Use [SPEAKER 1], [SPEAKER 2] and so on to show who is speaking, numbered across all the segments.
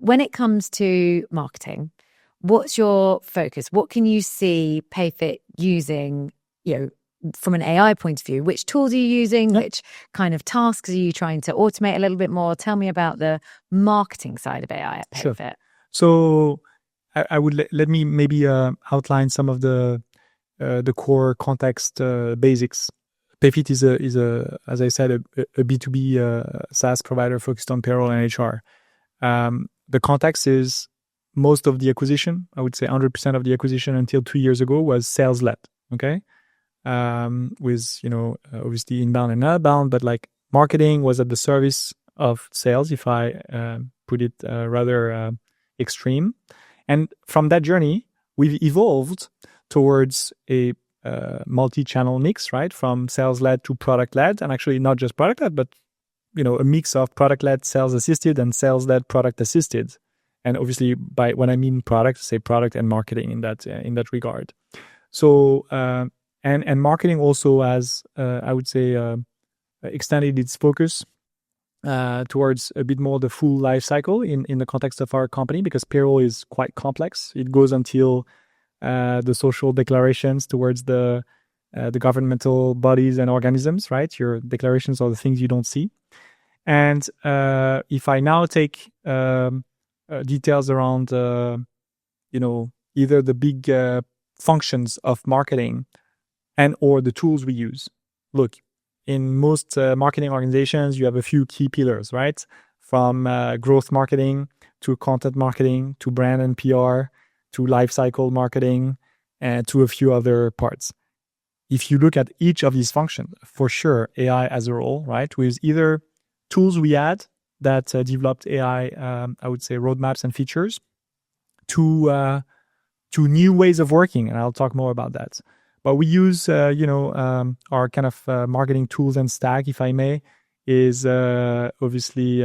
[SPEAKER 1] when it comes to marketing, what's your focus? What can you see PayFit using, from an AI point of view? Which tools are you using?
[SPEAKER 2] Yeah.
[SPEAKER 1] Which kind of tasks are you trying to automate a little bit more? Tell me about the marketing side of AI at PayFit.
[SPEAKER 2] Sure. So I would let me maybe outline some of the core context basics. PayFit is a as I said, a B2B SaaS provider focused on payroll and HR. The context is most of the acquisition, I would say 100% of the acquisition until 2 years ago was sales led. Okay. With, obviously inbound and outbound, but like marketing was at the service of sales, if I put it rather extreme. And from that journey, we've evolved towards a multi-channel mix, right? From sales-led to product-led, and actually not just product-led, but a mix of product-led, sales-assisted, and sales-led, product-assisted. And obviously, by when I mean product, say product and marketing in that regard. So and marketing also has, I would say, extended its focus towards a bit more the full life cycle in the context of our company, because payroll is quite complex. It goes until the social declarations towards the governmental bodies and organisms, right? Your declarations are the things you don't see. And if I now take details around, either the big functions of marketing and or the tools we use. Look, in most marketing organizations, you have a few key pillars, right? From growth marketing to content marketing to brand and PR to lifecycle marketing and to a few other parts. If you look at each of these functions, for sure, AI as a role, right? With either tools we add that developed AI, I would say roadmaps and features to new ways of working. And I'll talk more about that. But we use, our kind of marketing tools and stack, if I may, is obviously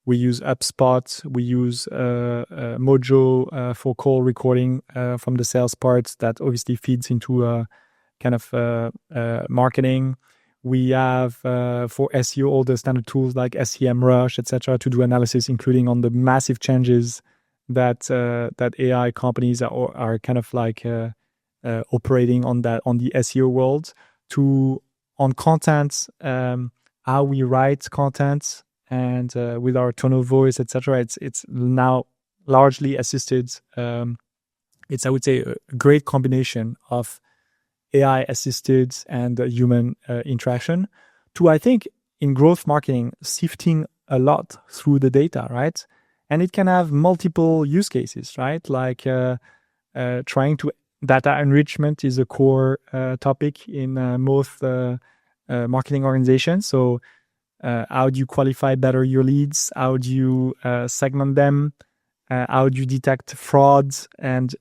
[SPEAKER 2] we use HubSpot, we use Mojo for call recording from the sales parts that obviously feeds into kind of marketing. We have for SEO all the standard tools like SEMrush, etc., to do analysis, including on the massive changes that AI companies are kind of like operating on the SEO world, to on content, how we write content, and with our tone of voice, etc. It's now largely assisted. It's, I would say, a great combination of AI assisted and human interaction to, I think, in growth marketing, sifting a lot through the data, right? And it can have multiple use cases, right? Like trying to data enrichment is a core topic in most marketing organizations. So how do you qualify better your leads? How do you segment them? How do you detect frauds? And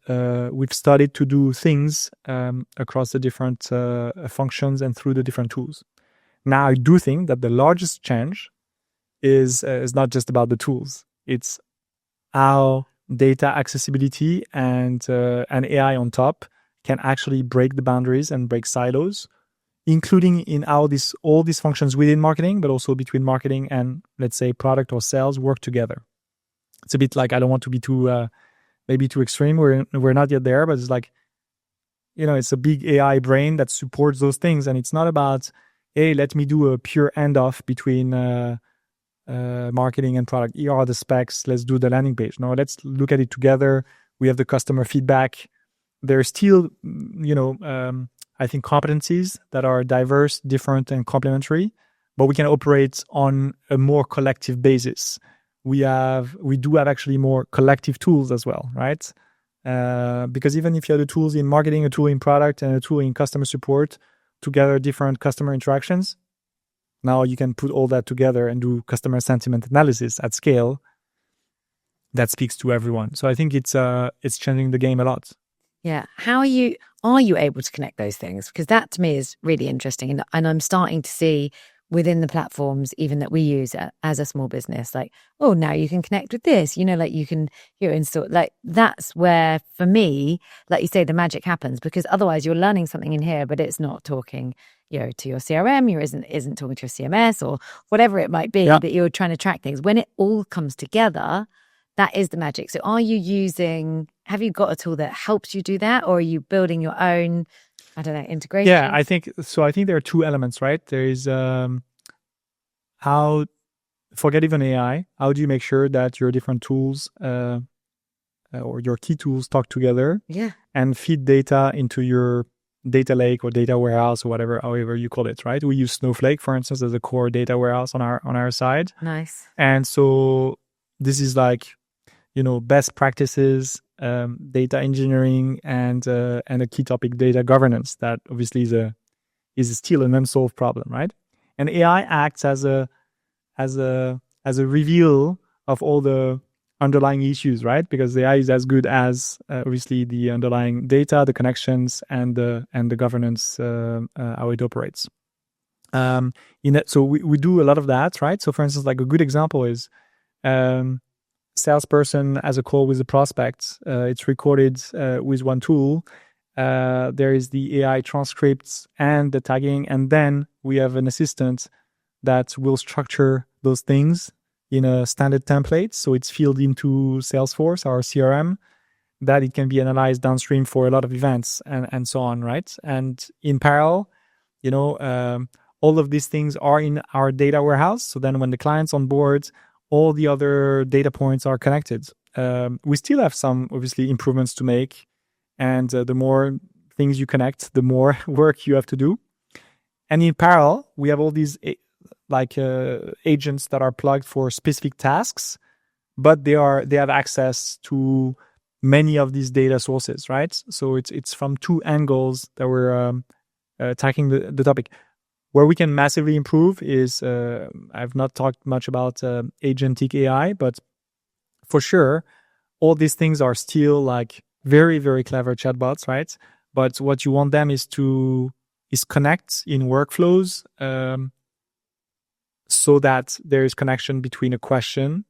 [SPEAKER 2] we've started to do things across the different functions and through the different tools. Now, I do think that the largest change is not just about the tools. It's how data accessibility and AI on top can actually break the boundaries and break silos, including in how all these functions within marketing, but also between marketing and, let's say, product or sales work together. It's a bit like, I don't want to be too extreme. We're not yet there, but it's like, it's a big AI brain that supports those things. And it's not about, hey, let me do a pure handoff between marketing and product. Here are the specs. Let's do the landing page. No, let's look at it together. We have the customer feedback. There's still, I think, competencies that are diverse, different, and complementary, but we can operate on a more collective basis. We do have actually more collective tools as well, right? Because even if you have the tools in marketing, a tool in product, and a tool in customer support, together different customer interactions, now you can put all that together and do customer sentiment analysis at scale that speaks to everyone. So I think it's changing the game a lot.
[SPEAKER 1] Yeah. How are you able to connect those things? Because that to me is really interesting. And I'm starting to see within the platforms, even that we use as a small business, like, oh, now you can connect with this, like you can install, like that's where, for me, like you say, the magic happens, because otherwise you're learning something in here, but it's not talking, to your CRM, isn't talking to your CMS or whatever it might be, that you're trying to track things. When it all comes together, that is the magic. So have you got a tool that helps you do that, or are you building your own, I don't know, integration?
[SPEAKER 2] Yeah, I think there are two elements, right? There is forget even AI, how do you make sure that your different tools or your key tools talk together and feed data into your data lake or data warehouse or whatever, however you call it, right? We use Snowflake, for instance, as a core data warehouse on our side.
[SPEAKER 1] Nice.
[SPEAKER 2] And so this is like, best practices, data engineering, and a key topic, data governance, that obviously is still an unsolved problem, right? And AI acts as a reveal of all the underlying issues, right? Because AI is as good as obviously the underlying data, the connections, and the governance, how it operates. So we do a lot of that, right? So for instance, like a good example is salesperson has a call with the prospect. It's recorded with one tool. There is the AI transcripts and the tagging, and then we have an assistant that will structure those things in a standard template. So it's filled into Salesforce, our CRM, that it can be analyzed downstream for a lot of events and so on, right? And in parallel, all of these things are in our data warehouse. So then when the client's on board, all the other data points are connected. We still have some, obviously, improvements to make. And the more things you connect, the more work you have to do. And in parallel, we have all these agents that are plugged for specific tasks, but they have access to many of these data sources, right? So it's from two angles that we're attacking the topic. Where we can massively improve is, I've not talked much about Agentic AI, but for sure, all these things are still like very, very clever chatbots, right? But what you want them is connect in workflows, so that there is connection between a question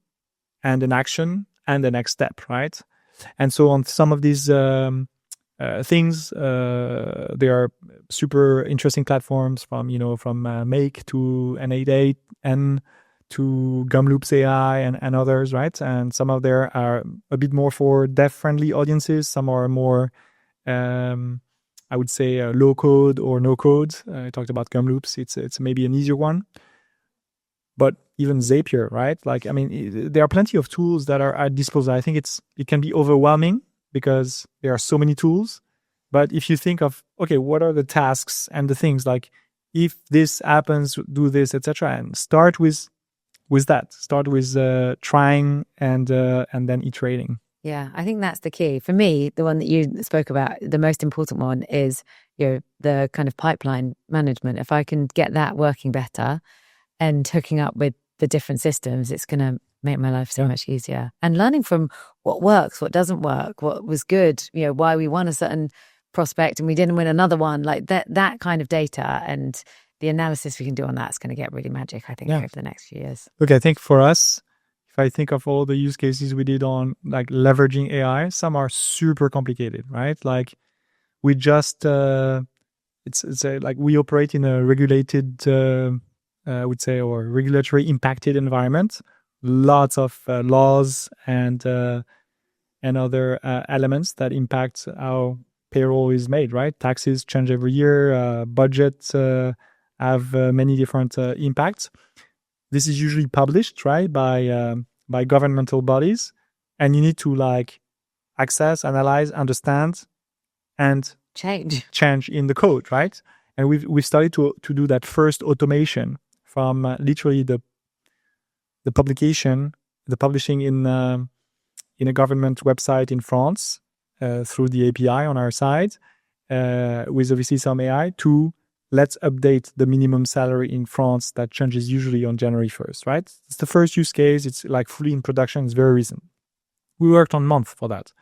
[SPEAKER 2] and an action and the next step, right? And so on some of these things, there are super interesting platforms from Make to N88 and to Gumloops AI and others, right? And some of them are a bit more for dev-friendly audiences. Some are more, I would say, low code or no code. I talked about Gumloops. It's maybe an easier one. But even Zapier, right? Like, I mean, there are plenty of tools that are at disposal. I think it can be overwhelming because there are so many tools. But if you think of, okay, what are the tasks and the things, like if this happens, do this, etc., and start with that. Start with trying and then iterating.
[SPEAKER 1] Yeah, I think that's the key. For me, the one that you spoke about, the most important one is the kind of pipeline management. If I can get that working better and hooking up with the different systems, it's going to make my life so much easier. And learning from what works, what doesn't work, what was good, why we won a certain prospect and we didn't win another one, like that kind of data and the analysis we can do on that's going to get really magic, I think, over the next few years.
[SPEAKER 2] Look, I think for us, if I think of all the use cases we did on like leveraging AI, some are super complicated, right? Like we just, like we operate in a regulated, I would say, or regulatory impacted environment. Lots of laws and other elements that impact how payroll is made, right? Taxes change every year. Budgets have many different impacts. This is usually published, right, by governmental bodies, and you need to like access, analyze, understand, and change in the code, right? And we've started to do that first automation from literally the publishing in a government website in France through the API on our side, with obviously some AI, to let's update the minimum salary in France that changes usually on January 1st, right? It's the first use case. It's like fully in production. It's very recent. We worked on months for that.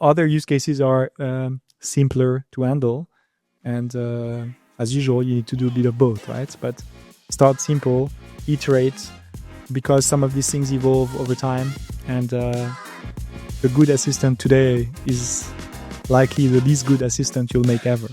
[SPEAKER 2] Other use cases are simpler to handle. And as usual, you need to do a bit of both, right? But start simple, iterate, because some of these things evolve over time. And a good assistant today is likely the least good assistant you'll make ever.